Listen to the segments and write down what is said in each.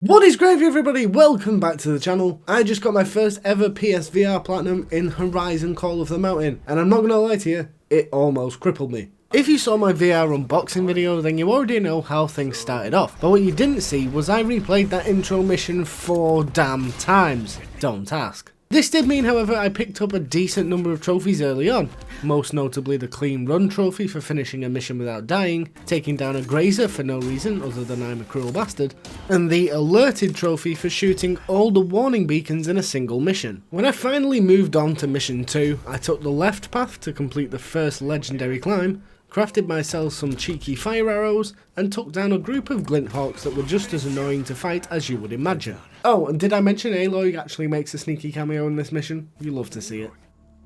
What is gravy, everybody? Welcome back to the channel. I just got my first ever PSVR Platinum in Horizon Call of the Mountain, and I'm not gonna lie to you, it almost crippled me. If you saw my VR unboxing video, then you already know how things started off, but what you didn't see was I replayed that intro mission 4 damn times. Don't ask. This did mean, however, I picked up a decent number of trophies early on, most notably the Clean Run trophy for finishing a mission without dying, taking down a grazer for no reason other than I'm a cruel bastard, and the Alerted trophy for shooting all the warning beacons in a single mission. When I finally moved on to mission 2, I took the left path to complete the first legendary climb, crafted myself some cheeky fire arrows, and took down a group of glint hawks that were just as annoying to fight as you would imagine. Oh, and did I mention Aloy actually makes a sneaky cameo in this mission? You love to see it.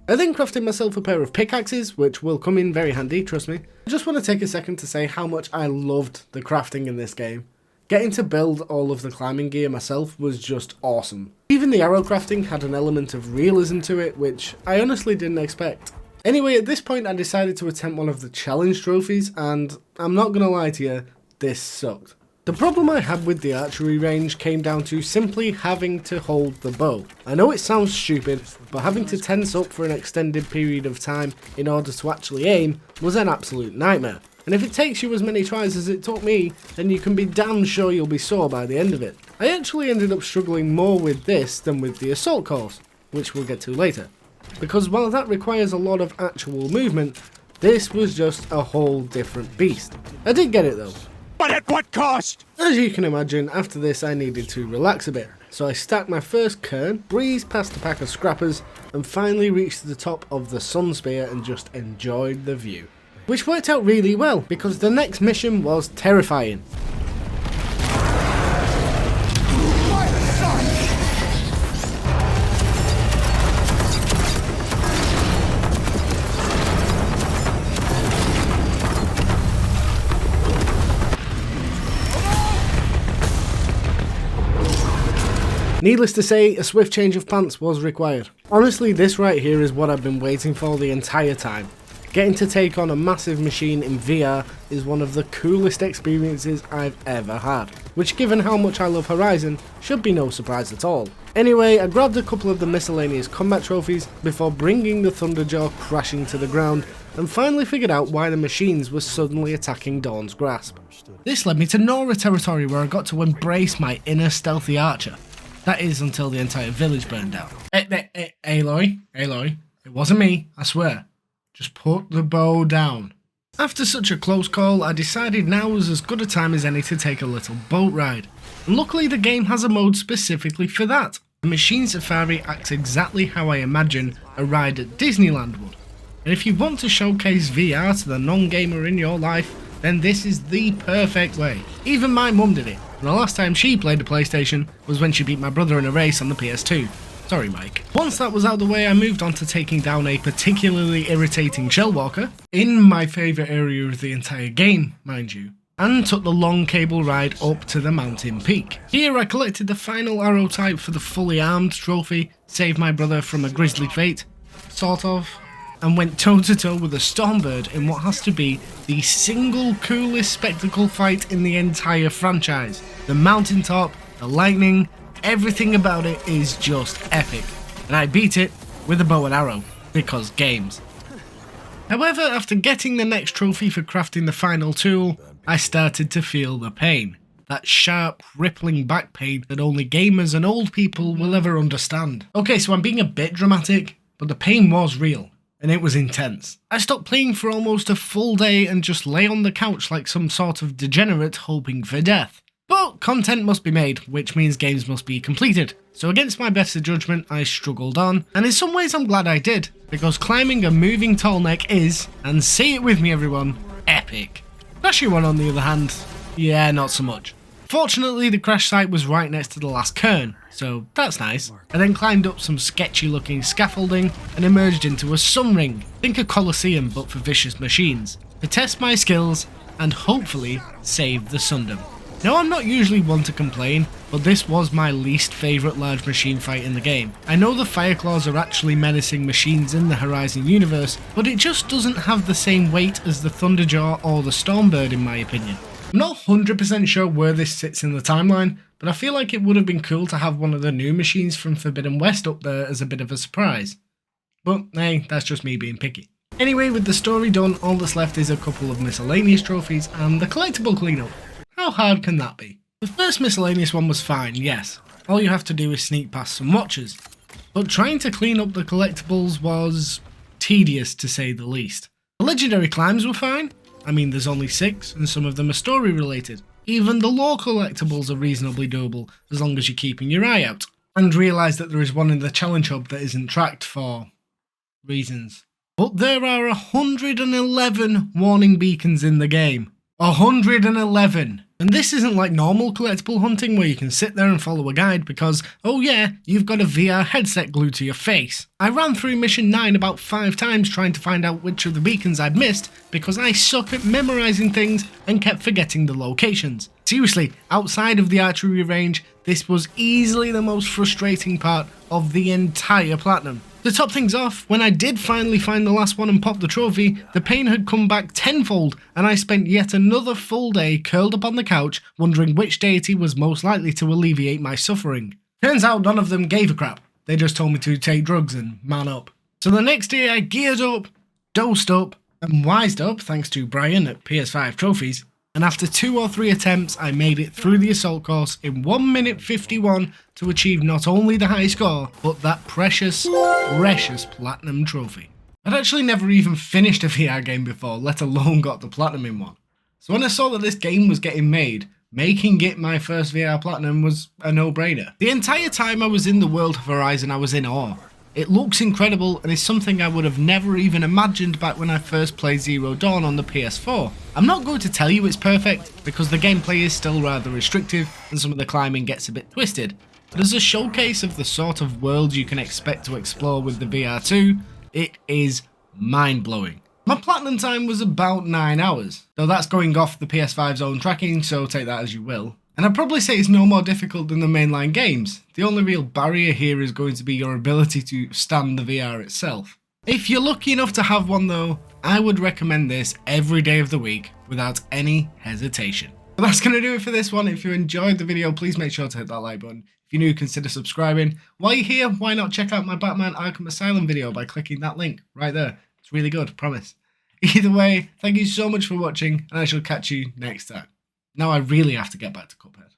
I then crafted myself a pair of pickaxes, which will come in very handy, trust me. I just want to take a second to say how much I loved the crafting in this game. Getting to build all of the climbing gear myself was just awesome. Even the arrow crafting had an element of realism to it, which I honestly didn't expect. Anyway, at this point I decided to attempt one of the challenge trophies, and I'm not gonna lie to you, this sucked. The problem I had with the archery range came down to simply having to hold the bow. I know it sounds stupid, but having to tense up for an extended period of time in order to actually aim was an absolute nightmare. And if it takes you as many tries as it took me, then you can be damn sure you'll be sore by the end of it. I actually ended up struggling more with this than with the assault course, which we'll get to later. Because while that requires a lot of actual movement, this was just a whole different beast. I did get it though. But at what cost? As you can imagine, after this I needed to relax a bit. So I stacked my first cairn, breezed past a pack of scrappers, and finally reached the top of the sun spear and just enjoyed the view. Which worked out really well, because the next mission was terrifying. Needless to say, a swift change of pants was required. Honestly, this right here is what I've been waiting for the entire time. Getting to take on a massive machine in VR is one of the coolest experiences I've ever had, which given how much I love Horizon, should be no surprise at all. Anyway, I grabbed a couple of the miscellaneous combat trophies before bringing the Thunderjaw crashing to the ground, and finally figured out why the machines were suddenly attacking Dawn's Grasp. This led me to Nora territory where I got to embrace my inner stealthy archer. That is until the entire village burned down. Aloy, it wasn't me, I swear. Just put the bow down. After such a close call, I decided now was as good a time as any to take a little boat ride. And luckily the game has a mode specifically for that. The Machine Safari acts exactly how I imagine a ride at Disneyland would. And if you want to showcase VR to the non-gamer in your life, then this is the perfect way. Even my mum did it, and the last time she played the PlayStation was when she beat my brother in a race on the PS2. Sorry, Mike. Once that was out of the way, I moved on to taking down a particularly irritating Shellwalker, in my favourite area of the entire game, mind you, and took the long cable ride up to the mountain peak. Here I collected the final arrow type for the fully armed trophy, saved my brother from a grisly fate, sort of, and went toe to toe with a Stormbird in what has to be the single coolest spectacle fight in the entire franchise. The mountaintop, the lightning, everything about it is just epic. And I beat it with a bow and arrow, because games. However, after getting the next trophy for crafting the final tool, I started to feel the pain. That sharp, rippling back pain that only gamers and old people will ever understand. Okay, so I'm being a bit dramatic, but the pain was real. And it was intense. I stopped playing for almost a full day and just lay on the couch like some sort of degenerate hoping for death. But content must be made, which means games must be completed. So against my better judgment, I struggled on, and in some ways I'm glad I did, because climbing a moving tall neck is, and say it with me everyone, epic. Crashing one on the other hand, yeah, not so much. Fortunately, the crash site was right next to the last cairn, so that's nice. I then climbed up some sketchy looking scaffolding and emerged into a sun ring, think a coliseum but for vicious machines, to test my skills and hopefully save the Sundom. Now I'm not usually one to complain, but this was my least favourite large machine fight in the game. I know the Fireclaws are actually menacing machines in the Horizon universe, but it just doesn't have the same weight as the Thunderjaw or the Stormbird in my opinion. I'm not 100% sure where this sits in the timeline, but I feel like it would have been cool to have one of the new machines from Forbidden West up there as a bit of a surprise. But hey, that's just me being picky. Anyway, with the story done, all that's left is a couple of miscellaneous trophies and the collectible cleanup. How hard can that be? The first miscellaneous one was fine, yes. All you have to do is sneak past some watchers. But trying to clean up the collectibles was tedious to say the least. The legendary climbs were fine. I mean, there's only 6 and some of them are story related. Even the lore collectibles are reasonably doable as long as you're keeping your eye out. And realise that there is one in the challenge hub that isn't tracked for reasons. But there are 111 warning beacons in the game. 111! And this isn't like normal collectible hunting where you can sit there and follow a guide because, oh yeah, you've got a VR headset glued to your face. I ran through mission 9 about 5 times trying to find out which of the beacons I'd missed because I suck at memorising things and kept forgetting the locations. Seriously, outside of the archery range, this was easily the most frustrating part of the entire platinum. To top things off, when I did finally find the last one and pop the trophy, the pain had come back tenfold and I spent yet another full day curled up on the couch wondering which deity was most likely to alleviate my suffering. Turns out none of them gave a crap, they just told me to take drugs and man up. So the next day I geared up, dosed up, and wised up thanks to Brian at PS5 Trophies, and after 2 or 3 attempts I made it through the assault course in 1 minute 51 to achieve not only the high score, but that precious platinum trophy. I'd actually never even finished a VR game before, let alone got the platinum in one. So when I saw that this game was getting made, making it my first VR platinum was a no-brainer. The entire time I was in the world of Horizon I was in awe. It looks incredible and is something I would have never even imagined back when I first played Zero Dawn on the PS4. I'm not going to tell you it's perfect, because the gameplay is still rather restrictive and some of the climbing gets a bit twisted, but as a showcase of the sort of world you can expect to explore with the VR2, it is mind-blowing. My platinum time was about 9 hours, though that's going off the PS5's own tracking, so take that as you will. And I'd probably say it's no more difficult than the mainline games. The only real barrier here is going to be your ability to stand the VR itself. If you're lucky enough to have one though, I would recommend this every day of the week without any hesitation. But that's going to do it for this one. If you enjoyed the video, please make sure to hit that like button. If you're new, consider subscribing. While you're here, why not check out my Batman Arkham Asylum video by clicking that link right there. It's really good, promise. Either way, thank you so much for watching and I shall catch you next time. Now I really have to get back to Cuphead.